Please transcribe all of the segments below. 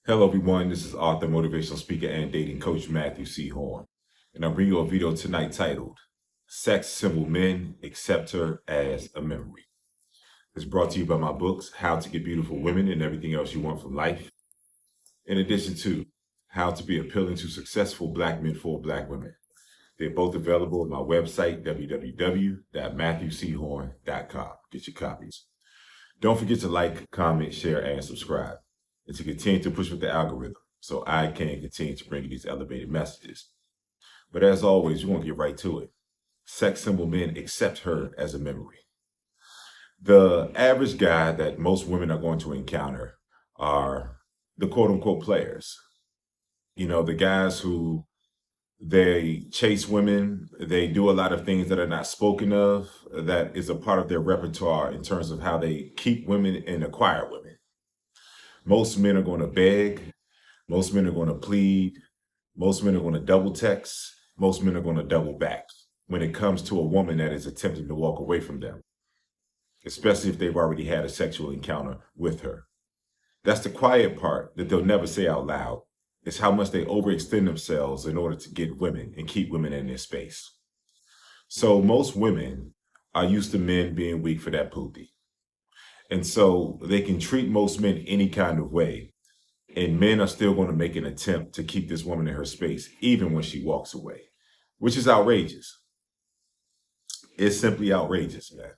Hello, everyone. This is author, motivational speaker, and dating coach Matthew C. Horne. And I'm bringing you a video tonight titled, Sex Symbol Men Accept Her as a Memory. It's brought to you by my books, How to Get Beautiful Women and Everything Else You Want from Life, in addition to How to Be Appealing to Successful Black Men for Black Women. They're both available on my website, www.matthewchorne.com. Get your copies. Don't forget to like, comment, share, and subscribe, and to continue to push with the algorithm so I can continue to bring you these elevated messages. But as always, we want to get right to it. Sex symbol men accept her as a memory. The average guy that most women are going to encounter are the quote-unquote players. You know, the guys who they chase women, they do a lot of things that are not spoken of, that is a part of their repertoire in terms of how they keep women and acquire women. Most men are going to beg. Most men are going to plead. Most men are going to double text. Most men are going to double back when it comes to a woman that is attempting to walk away from them, especially if they've already had a sexual encounter with her. That's the quiet part that they'll never say out loud. It's how much they overextend themselves in order to get women and keep women in their space. So most women are used to men being weak for that pootie. And so they can treat most men any kind of way. And men are still going to make an attempt to keep this woman in her space, even when she walks away, which is outrageous. It's simply outrageous, man.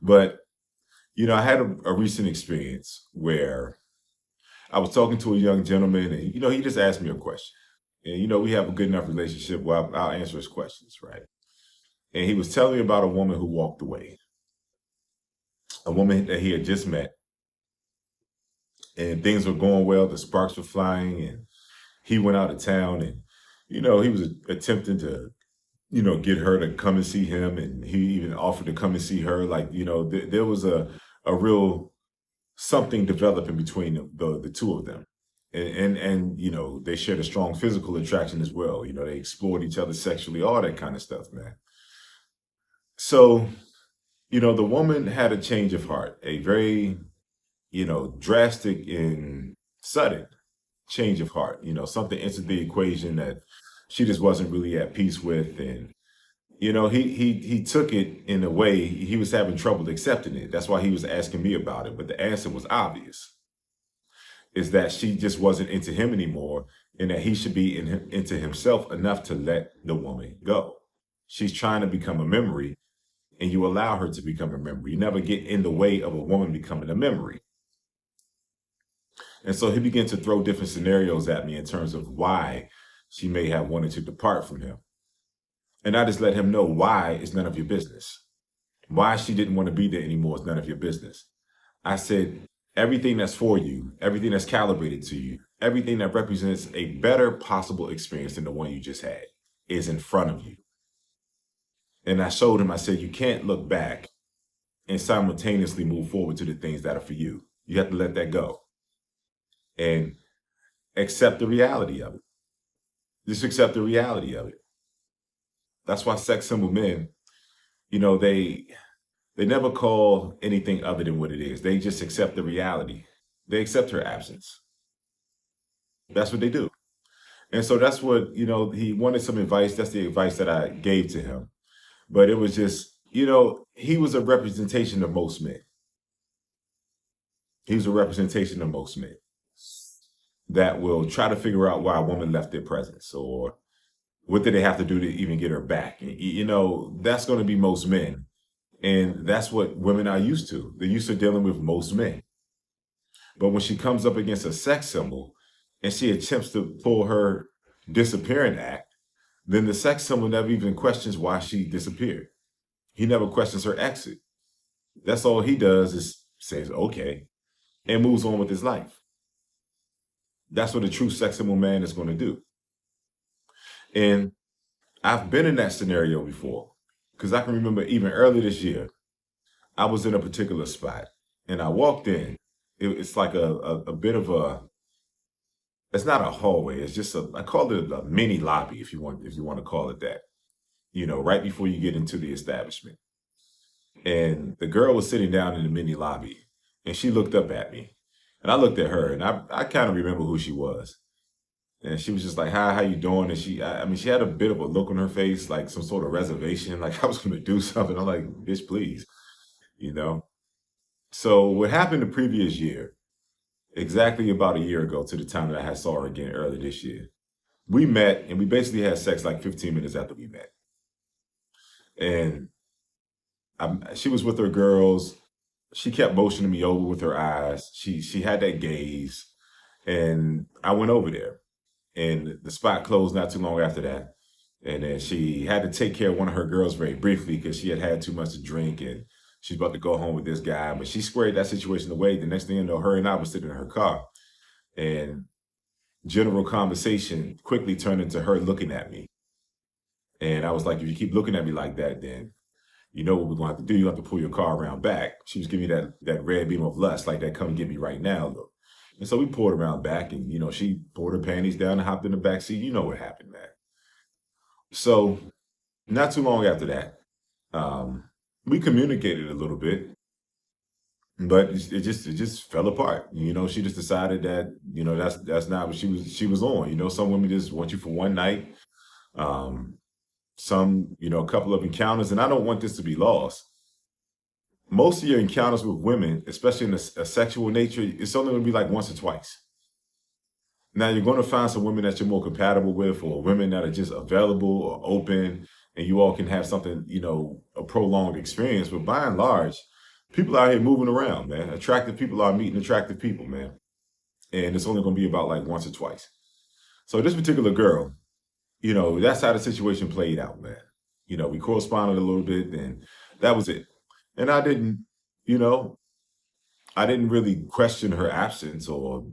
But, you know, I had a recent experience where I was talking to a young gentleman and, he just asked me a question. And, we have a good enough relationship where I'll answer his questions, right? And he was telling me about a woman who walked away. A woman that he had just met, and things were going well, the sparks were flying, and he went out of town, and he was attempting to get her to come and see him, and he even offered to come and see her. Like, there was a real something developing between the two of them, and they shared a strong physical attraction as well. They explored each other sexually, all that kind of stuff, man. So the woman had a change of heart, a very, drastic and sudden change of heart. Something entered the equation that she just wasn't really at peace with. And, he took it in a way he was having trouble accepting it. That's why he was asking me about it. But the answer was obvious, is that she just wasn't into him anymore, and that he should be into himself enough to let the woman go. She's trying to become a memory, and you allow her to become a memory. You never get in the way of a woman becoming a memory. And so he began to throw different scenarios at me in terms of why she may have wanted to depart from him. And I just let him know why is none of your business. Why she didn't want to be there anymore is none of your business. I said, everything that's for you, everything that's calibrated to you, everything that represents a better possible experience than the one you just had is in front of you. And I showed him, I said, you can't look back and simultaneously move forward to the things that are for you. You have to let that go and accept the reality of it. Just accept the reality of it. That's why sex symbol men, they never call anything other than what it is. They just accept the reality. They accept her absence. That's what they do. And so that's what, he wanted some advice. That's the advice that I gave to him. But it was just, he was a representation of most men. He was a representation of most men that will try to figure out why a woman left their presence, or what did they have to do to even get her back. That's going to be most men. And that's what women are used to. They're used to dealing with most men. But when she comes up against a sex symbol and she attempts to pull her disappearing act, then the sex symbol never even questions why she disappeared. He never questions her exit. That's all he does is says, okay, and moves on with his life. That's what a true sex symbol man is going to do. And I've been in that scenario before, because I can remember even early this year, I was in a particular spot and I walked in. It's like a bit of it's not a hallway. It's just I call it a mini lobby, if you want to call it that, right before you get into the establishment. And the girl was sitting down in the mini lobby, and she looked up at me, And I looked at her, and I kind of remember who she was. And she was just like, "Hi, how you doing?" And I mean, she had a bit of a look on her face, like some sort of reservation, like I was going to do something. I'm like, "Bitch, please," you know. So what happened the previous year, exactly about a year ago, to the time that I had saw her again early this year, we met and we basically had sex like 15 minutes after we met, and she was with her girls. She kept motioning me over with her eyes. She had that gaze, and I went over there, and the spot closed not too long after that. And then she had to take care of one of her girls very briefly because she had had too much to drink and she's about to go home with this guy. But she squared that situation away. The next thing you know, her and I were sitting in her car, and general conversation quickly turned into her looking at me. And I was like, if you keep looking at me like that, then you know what we're going to have to do. You have to pull your car around back. She was giving me that red beam of lust, like that, come get me right now, look. And so we pulled around back, and she pulled her panties down and hopped in the back seat. You know what happened, man. So not too long after that, we communicated a little bit, but it just fell apart. She just decided that that's not what she was on. Some women just want you for one night. Some a couple of encounters, and I don't want this to be lost. Most of your encounters with women, especially in a sexual nature, it's only going to be like once or twice. Now you're going to find some women that you're more compatible with, or women that are just available or open, and you all can have something, a prolonged experience. But by and large, people out here moving around, man. Attractive people are meeting attractive people, man. And it's only going to be about like once or twice. So this particular girl, that's how the situation played out, man. We corresponded a little bit, and that was it. And you know, I didn't really question her absence or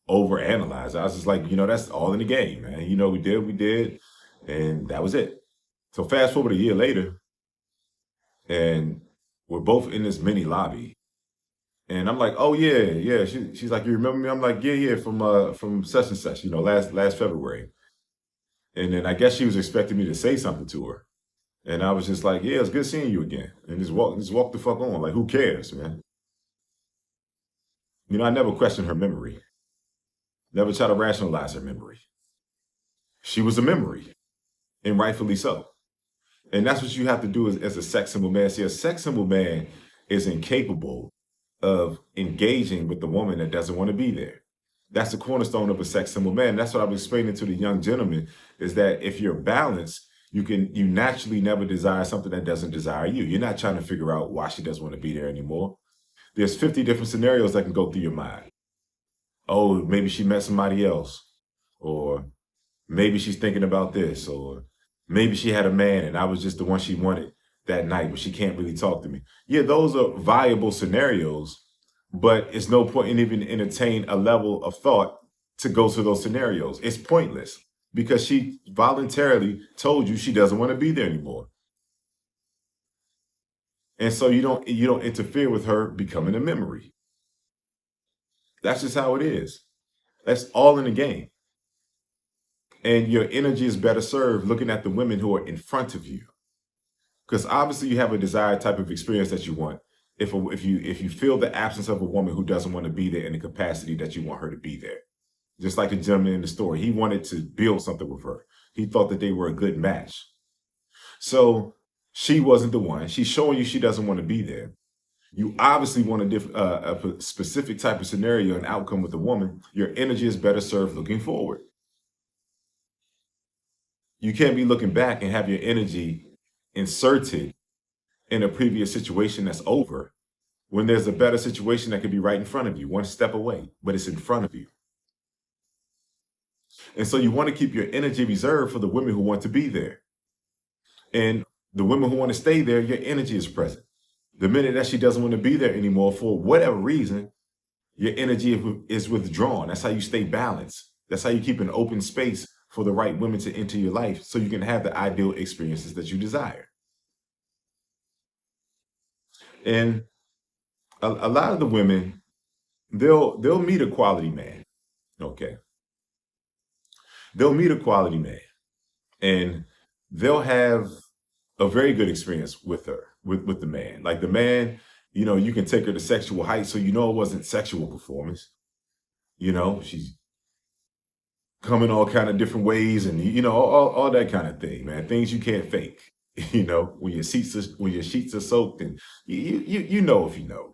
overanalyze. I was just like, that's all in the game, man. We did, and that was it. So fast forward a year later, and we're both in this mini lobby, and I'm like, oh yeah, yeah. She's like, you remember me? I'm like, yeah, yeah, from such and such, last February. And then I guess she was expecting me to say something to her, and I was just like, yeah, it's good seeing you again, and just walk the fuck on. Like, who cares, man? I never questioned her memory, never try to rationalize her memory. She was a memory, and rightfully so. And that's what you have to do as a sex symbol man. See, a sex symbol man is incapable of engaging with the woman that doesn't want to be there. That's the cornerstone of a sex symbol man. That's what I was explaining to the young gentleman, is that if you're balanced, you naturally never desire something that doesn't desire you. You're not trying to figure out why she doesn't want to be there anymore. There's 50 different scenarios that can go through your mind. Oh, maybe she met somebody else, or maybe she's thinking about this, or maybe she had a man and I was just the one she wanted that night, but she can't really talk to me. Yeah, those are viable scenarios, but it's no point in even entertain a level of thought to go to those scenarios. It's pointless because she voluntarily told you she doesn't want to be there anymore. And so you don't interfere with her becoming a memory. That's just how it is. That's all in the game. And your energy is better served looking at the women who are in front of you, because obviously you have a desired type of experience that you want. If you feel the absence of a woman who doesn't want to be there in the capacity that you want her to be there, just like the gentleman in the story, he wanted to build something with her. He thought that they were a good match. So she wasn't the one. She's showing you she doesn't want to be there. You obviously want a specific type of scenario and outcome with a woman. Your energy is better served looking forward. You can't be looking back and have your energy inserted in a previous situation that's over when there's a better situation that could be right in front of you, one step away, but it's in front of you. And so you want to keep your energy reserved for the women who want to be there. And the women who want to stay there, your energy is present. The minute that she doesn't want to be there anymore for whatever reason, your energy is withdrawn. That's how you stay balanced. That's how you keep an open space for the right women to enter your life so you can have the ideal experiences that you desire. And a lot of the women, they'll meet a quality man. Okay. They'll meet a quality man, and they'll have a very good experience with the man. Like, the man You can take her to sexual heights, so it wasn't sexual performance. She's coming all kind of different ways, and all that kind of thing, man. Things you can't fake. When your sheets are soaked, and you know if you know.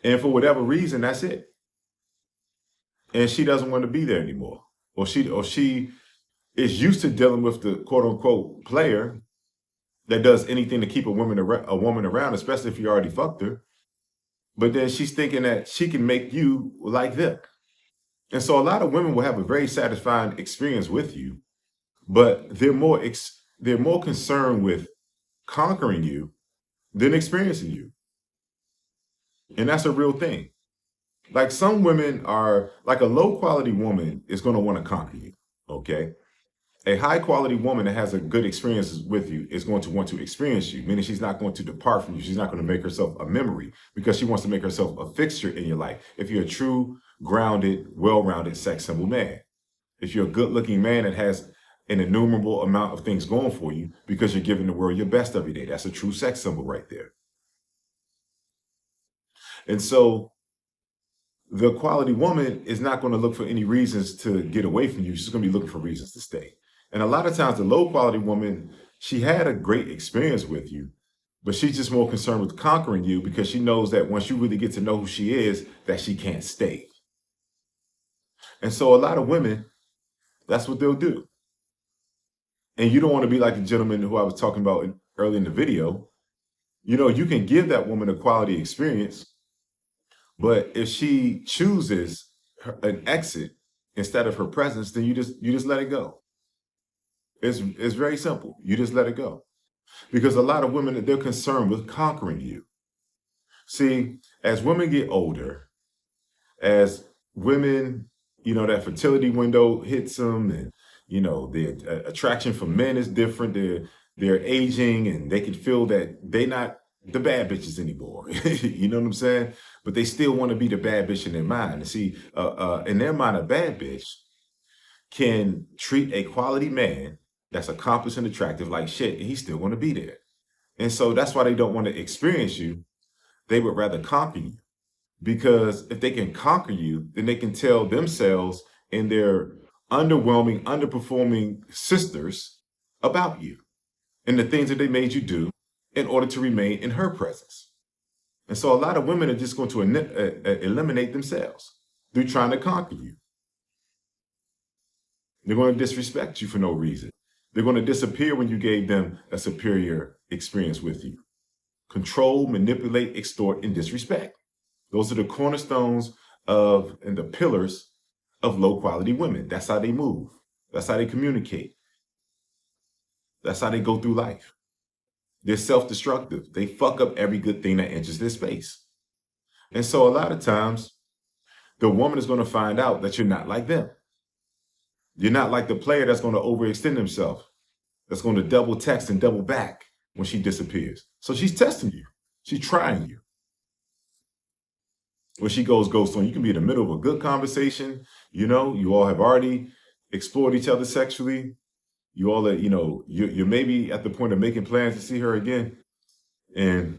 And for whatever reason, that's it. And she doesn't want to be there anymore, or she is used to dealing with the quote unquote player that does anything to keep a woman around, especially if you already fucked her. But then she's thinking that she can make you like them. And so a lot of women will have a very satisfying experience with you, but they're more concerned with conquering you than experiencing you. And that's a real thing. Like, some women are like, a low quality woman is going to want to conquer you. Okay. A high quality woman that has a good experience with you is going to want to experience you, meaning she's not going to depart from you. She's not going to make herself a memory, because she wants to make herself a fixture in your life. If you're a true, grounded, well-rounded sex symbol man, if you're a good looking man that has an innumerable amount of things going for you because you're giving the world your best every day, that's a true sex symbol right there. And so the quality woman is not going to look for any reasons to get away from you. She's going to be looking for reasons to stay. And a lot of times the low quality woman, she had a great experience with you, but she's just more concerned with conquering you, because she knows that once you really get to know who she is, that she can't stay. And so a lot of women, that's what they'll do. And you don't want to be like the gentleman who I was talking about early in the video. You can give that woman a quality experience, but if she chooses an exit instead of her presence, then you just let it go. It's very simple. You just let it go. Because a lot of women, they're concerned with conquering you. See, as women get older, as women, that fertility window hits them, and, the attraction for men is different. They're aging, and they can feel that they're not the bad bitches anymore. You know what I'm saying? But they still want to be the bad bitch in their mind. And see, in their mind, a bad bitch can treat a quality man that's accomplished and attractive like shit, and he's still going to be there. And so that's why they don't want to experience you. They would rather conquer you, because if they can conquer you, then they can tell themselves and their underwhelming, underperforming sisters about you and the things that they made you do in order to remain in her presence. And so a lot of women are just going to eliminate themselves through trying to conquer you. They're going to disrespect you for no reason. They're going to disappear when you gave them a superior experience with you. Control, manipulate, extort, and disrespect. Those are the cornerstones and the pillars of low quality women. That's how they move. That's how they communicate. That's how they go through life. They're self-destructive. They fuck up every good thing that enters their space. And so a lot of times, the woman is going to find out that you're not like them. You're not like the player that's going to overextend himself, that's going to double text and double back when she disappears. So she's testing you. She's trying you. When she goes ghost on, you can be in the middle of a good conversation. You all have already explored each other sexually. You all are, you're maybe at the point of making plans to see her again. And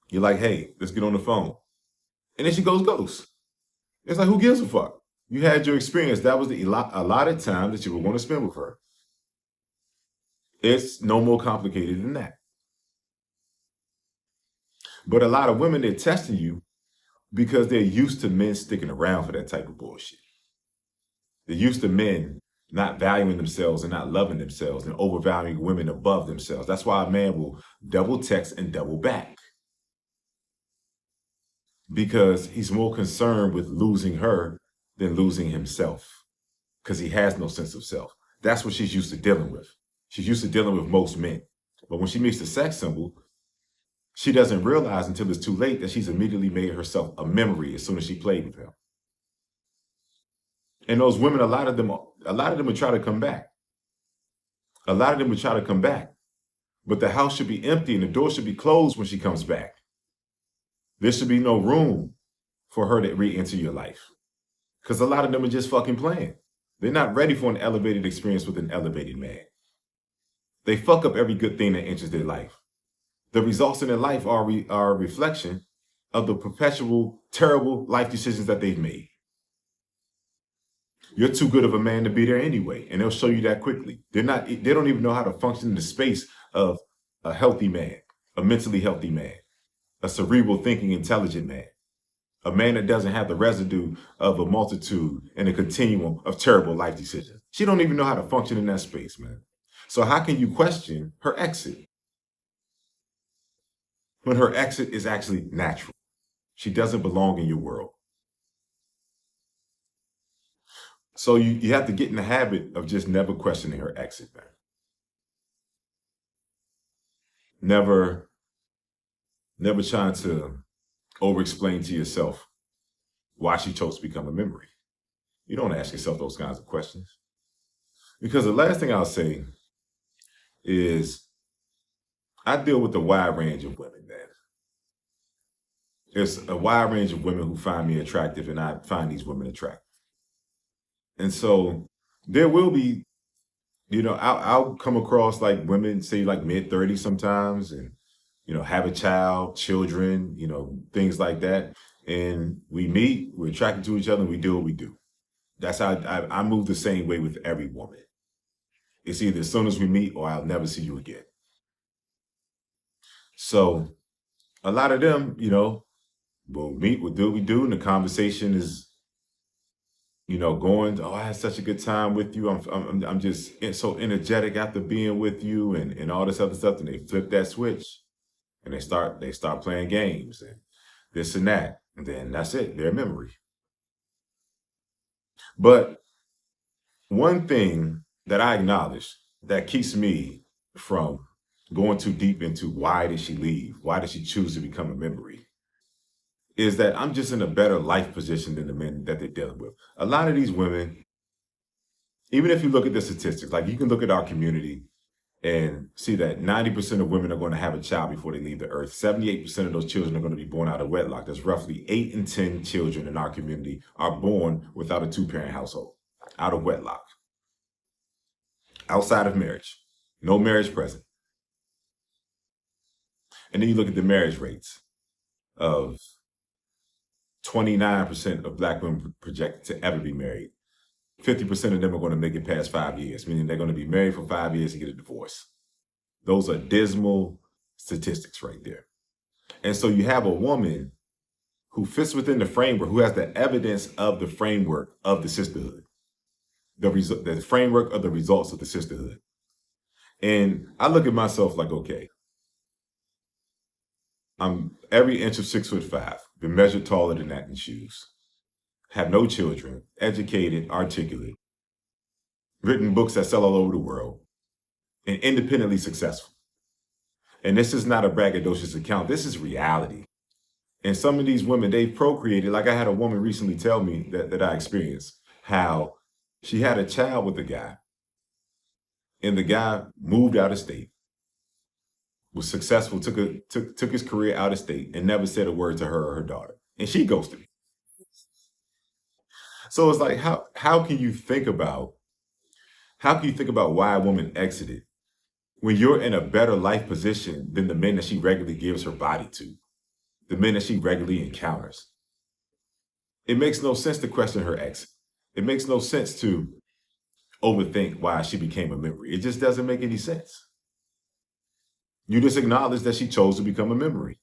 you're like, hey, let's get on the phone. And then she goes ghost. It's like, who gives a fuck? You had your experience. That was a lot of time that you would want to spend with her. It's no more complicated than that. But a lot of women, they're testing you because they're used to men sticking around for that type of bullshit. They're used to men not valuing themselves and not loving themselves and overvaluing women above themselves. That's why a man will double text and double back, because he's more concerned with losing her than losing himself, because he has no sense of self. That's what she's used to dealing with. She's used to dealing with most men. But when she meets the sex symbol, she doesn't realize until it's too late that she's immediately made herself a memory as soon as she played with him. And those women, a lot of them would try to come back. A lot of them would try to come back. But the house should be empty and the door should be closed when she comes back. There should be no room for her to re-enter your life, because a lot of them are just fucking playing. They're not ready for an elevated experience with an elevated man. They fuck up every good thing that enters their life. The results in their life are a reflection of the perpetual, terrible life decisions that they've made. You're too good of a man to be there anyway, and they'll show you that quickly. They don't even know how to function in the space of a healthy man, a mentally healthy man, a cerebral thinking, intelligent man, a man that doesn't have the residue of a multitude and a continuum of terrible life decisions. She don't even know how to function in that space, man. So how can you question her exit when her exit is actually natural? She doesn't belong in your world. So you have to get in the habit of just never questioning her exit, man. Never trying to over-explain to yourself why she chose to become a memory. You don't ask yourself those kinds of questions. Because the last thing I'll say is I deal with a wide range of women, man. There's a wide range of women who find me attractive, and I find these women attractive. And so there will be, I'll come across like women, say like mid-30s sometimes, and, have a child, children, things like that. And we meet, we're attracted to each other, and we do what we do. That's how I move the same way with every woman. It's either as soon as we meet or I'll never see you again. So a lot of them, we'll meet, we'll do what we do, and the conversation is, going, oh, I had such a good time with you. I'm just so energetic after being with you and all this other stuff. And they flip that switch and they start playing games and this and that. And then that's it, their memory. But one thing that I acknowledge that keeps me from going too deep into why did she leave? Why did she choose to become a memory? Is that I'm just in a better life position than the men that they're dealing with. A lot of these women, even if you look at the statistics, like you can look at our community and see that 90% of women are going to have a child before they leave the earth. 78% of those children are going to be born out of wedlock. That's roughly 8 in 10 children in our community are born without a two-parent household, out of wedlock, outside of marriage, no marriage present. And then you look at the marriage rates of 29% of Black women projected to ever be married. 50% of them are going to make it past 5 years, meaning they're going to be married for 5 years and get a divorce. Those are dismal statistics right there. And so you have a woman who fits within the framework, who has the evidence of the framework of the sisterhood, the framework of the results of the sisterhood. And I look at myself like, okay, I'm every inch of 6'5", been measured taller than that in shoes, have no children, educated, articulate, written books that sell all over the world, and independently successful. And this is not a braggadocious account. This is reality. And some of these women, they've procreated. Like I had a woman recently tell me that I experienced how she had a child with a guy, and the guy moved out of state, was successful, took his career out of state, and never said a word to her or her daughter. And she ghosted me. So it's like, how can you think about why a woman exited when you're in a better life position than the men that she regularly gives her body to, the men that she regularly encounters? It makes no sense to question her exit. It makes no sense to overthink why she became a memory. It just doesn't make any sense. You just acknowledge that she chose to become a memory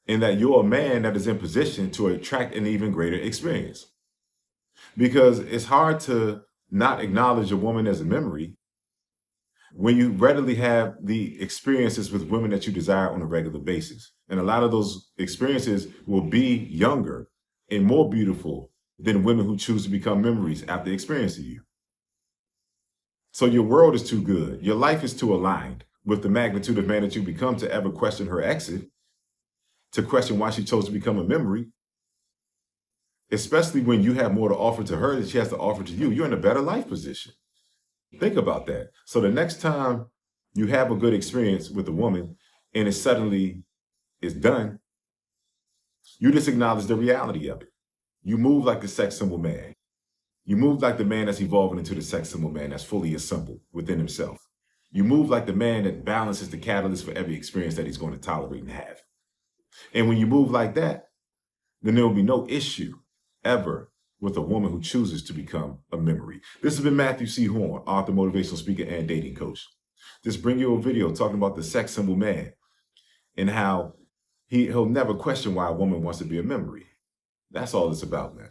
and that you're a man that is in position to attract an even greater experience. Because it's hard to not acknowledge a woman as a memory when you readily have the experiences with women that you desire on a regular basis. And a lot of those experiences will be younger and more beautiful than women who choose to become memories after experiencing you. So your world is too good. Your life is too aligned with the magnitude of man that you become to ever question her exit, to question why she chose to become a memory, especially when you have more to offer to her than she has to offer to you. You're in a better life position. Think about that. So the next time you have a good experience with a woman and it suddenly is done, you just acknowledge the reality of it. You move like the sex symbol man. You move like the man that's evolving into the sex symbol man that's fully assembled within himself. You move like the man that balances the catalyst for every experience that he's going to tolerate and have. And when you move like that, then there will be no issue ever with a woman who chooses to become a memory. This has been Matthew C. Horne, author, motivational speaker, and dating coach. Just bring you a video talking about the sex symbol man and how he'll never question why a woman wants to be a memory. That's all it's about, man.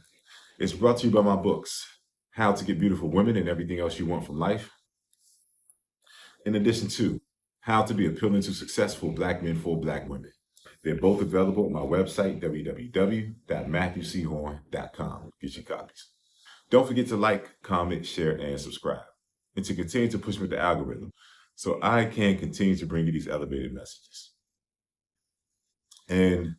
It's brought to you by my books, How to Get Beautiful Women and Everything Else You Want from Life, in addition to How to Be Appealing to Successful Black Men for Black Women. They're both available on my website, www.matthewchorne.com. Get your copies. Don't forget to like, comment, share, and subscribe, and to continue to push with the algorithm so I can continue to bring you these elevated messages. And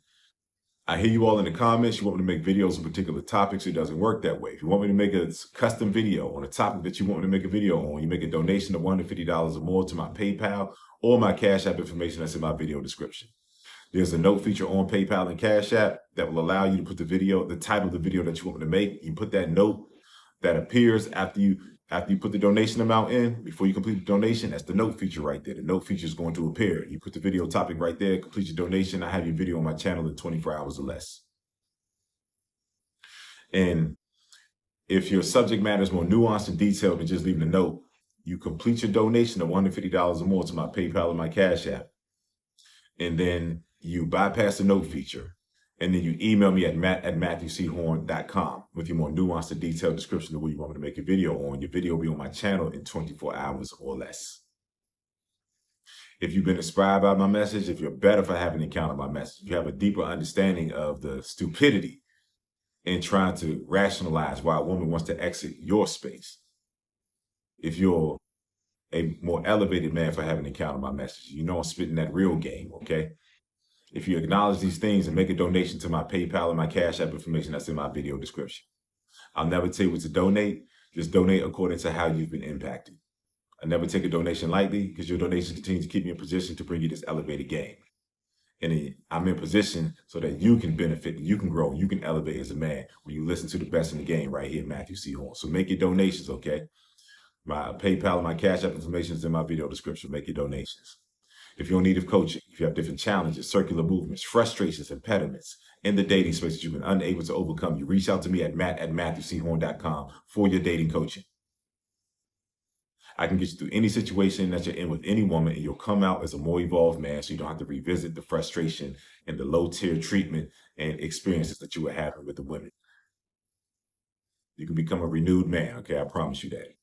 I hear you all in the comments. You want me to make videos on particular topics. It doesn't work that way. If you want me to make a custom video on a topic that you want me to make a video on, you make a donation of $150 or more to my PayPal or my Cash App information that's in my video description. There's a note feature on PayPal and Cash App that will allow you to put the title of the video that you want me to make. You put that note that appears after you put the donation amount in, before you complete the donation. That's the note feature right there. The note feature is going to appear. You put the video topic right there, complete your donation. I have your video on my channel in 24 hours or less. And if your subject matter is more nuanced and detailed than just leaving a note, you complete your donation of $150 or more to my PayPal and my Cash App. And then you bypass the note feature. And then you email me at matthewchorne.com with your more nuanced and detailed description of what you want me to make a video on. Your video will be on my channel in 24 hours or less. If you've been inspired by my message, if you're better for having encountered my message, you have a deeper understanding of the stupidity in trying to rationalize why a woman wants to exit your space. If you're a more elevated man for having encountered my message, you know I'm spitting that real game, okay? If you acknowledge these things and make a donation to my PayPal and my Cash App information that's in my video description. I'll never tell you what to donate. Just donate according to how you've been impacted. I never take a donation lightly because your donation continues to keep me in position to bring you this elevated game. And I'm in position so that you can benefit, you can grow, you can elevate as a man when you listen to the best in the game right here, Matthew C. Horne. So make your donations, okay? My PayPal and my Cash App information is in my video description. Make your donations. If you're in need of coaching, if you have different challenges, circular movements, frustrations, impediments in the dating space that you've been unable to overcome, you reach out to me at matthewchorne.com for your dating coaching. I can get you through any situation that you're in with any woman, and you'll come out as a more evolved man so you don't have to revisit the frustration and the low-tier treatment and experiences that you were having with the women. You can become a renewed man, okay? I promise you that.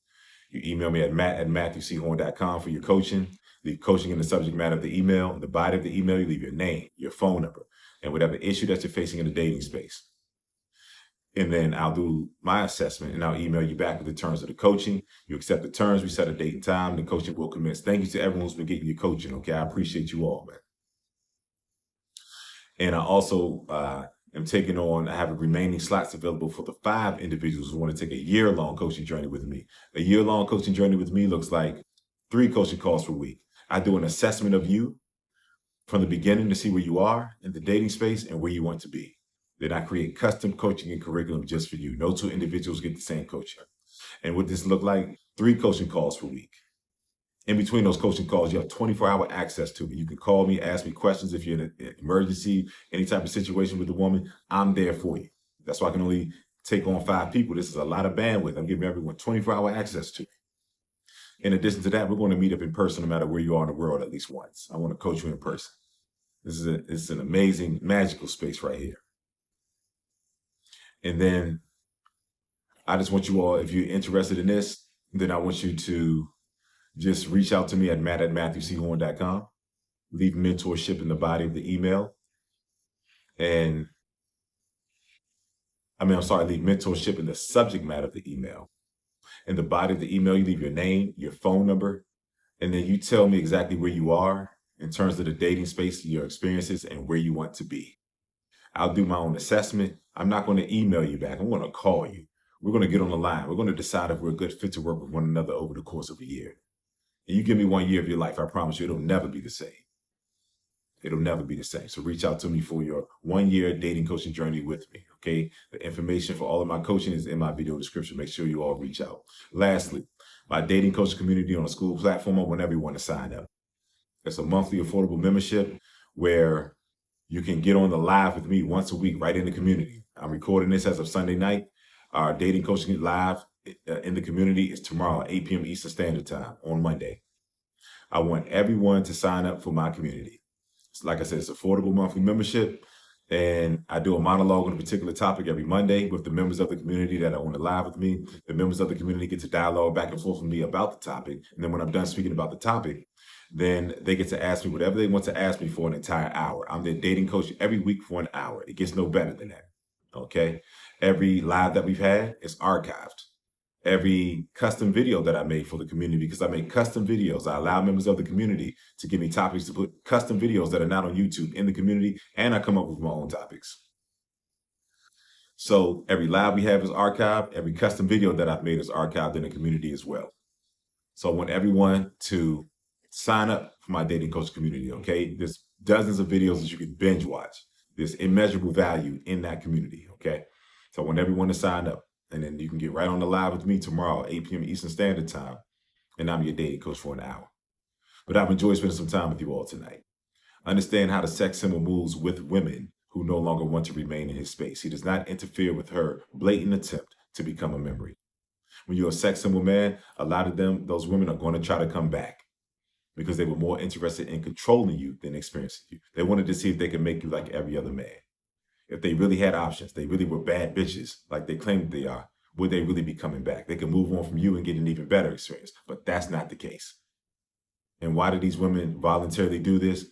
You email me at matthewchorne.com for your coaching. Leave coaching in the subject matter of the email. In the body of the email, you leave your name, your phone number, and whatever issue that you're facing in the dating space. And then I'll do my assessment, and I'll email you back with the terms of the coaching. You accept the terms, we set a date and time, the coaching will commence. Thank you to everyone who's been getting your coaching, okay? I appreciate you all, man. And I also am taking on, I have remaining slots available for the 5 individuals who want to take a year-long coaching journey with me. A year-long coaching journey with me looks like 3 coaching calls per week. I do an assessment of you from the beginning to see where you are in the dating space and where you want to be. Then I create custom coaching and curriculum just for you. No 2 individuals get the same coaching. And what this look like, 3 coaching calls per week. In between those coaching calls, you have 24-hour access to me. You can call me, ask me questions if you're in an emergency, any type of situation with a woman. I'm there for you. That's why I can only take on 5 people. This is a lot of bandwidth. I'm giving everyone 24-hour access to me. In addition to that, we're going to meet up in person no matter where you are in the world at least once. I want to coach you in person. This is an amazing, magical space right here. And then I just want you all, if you're interested in this, then I want you to just reach out to me at matthewchorne.com. Leave mentorship in the body of the email. Leave mentorship in the subject matter of the email. In the body of the email, you leave your name, your phone number, and then you tell me exactly where you are in terms of the dating space, your experiences, and where you want to be. I'll do my own assessment. I'm not going to email you back. I'm going to call you. We're going to get on the line. We're going to decide if we're a good fit to work with one another over the course of a year. And you give me 1 year of your life, I promise you it'll never be the same. It'll never be the same. So reach out to me for your 1-year dating coaching journey with me. Okay. The information for all of my coaching is in my video description. Make sure you all reach out. Lastly, my dating coaching community on a school platform, I want everyone to sign up. It's a monthly affordable membership where you can get on the live with me once a week right in the community. I'm recording this as of Sunday night. Our dating coaching live in the community is tomorrow at 8 p.m. Eastern Standard Time on Monday. I want everyone to sign up for my community. Like I said, it's affordable monthly membership. And I do a monologue on a particular topic every Monday with the members of the community that are on the live with me. The members of the community get to dialogue back and forth with me about the topic. And then when I'm done speaking about the topic, then they get to ask me whatever they want to ask me for an entire hour. I'm their dating coach every week for an hour. It gets no better than that. Okay. Every live that we've had is archived. Every custom video that I made for the community, because I make custom videos. I allow members of the community to give me topics to put custom videos that are not on YouTube in the community, and I come up with my own topics. So every live we have is archived. Every custom video that I've made is archived in the community as well. So I want everyone to sign up for my dating coach community, okay? There's dozens of videos that you can binge watch. There's immeasurable value in that community, okay? So I want everyone to sign up. And then you can get right on the live with me tomorrow, 8 p.m. Eastern Standard Time. And I'm your dating coach for an hour. But I've enjoyed spending some time with you all tonight. Understand how the sex symbol moves with women who no longer want to remain in his space. He does not interfere with her blatant attempt to become a memory. When you're a sex symbol man, a lot of them, those women are going to try to come back because they were more interested in controlling you than experiencing you. They wanted to see if they could make you like every other man. If they really had options, they really were bad bitches like they claim they are, would they really be coming back? They could move on from you and get an even better experience, but that's not the case. And why do these women voluntarily do this?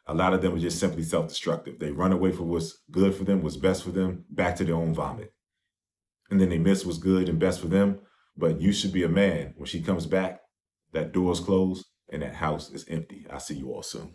A lot of them are just simply self-destructive. They run away from what's good for them, what's best for them, back to their own vomit. And then they miss what's good and best for them. But you should be a man. When she comes back, that door is closed and that house is empty. I'll see you all soon.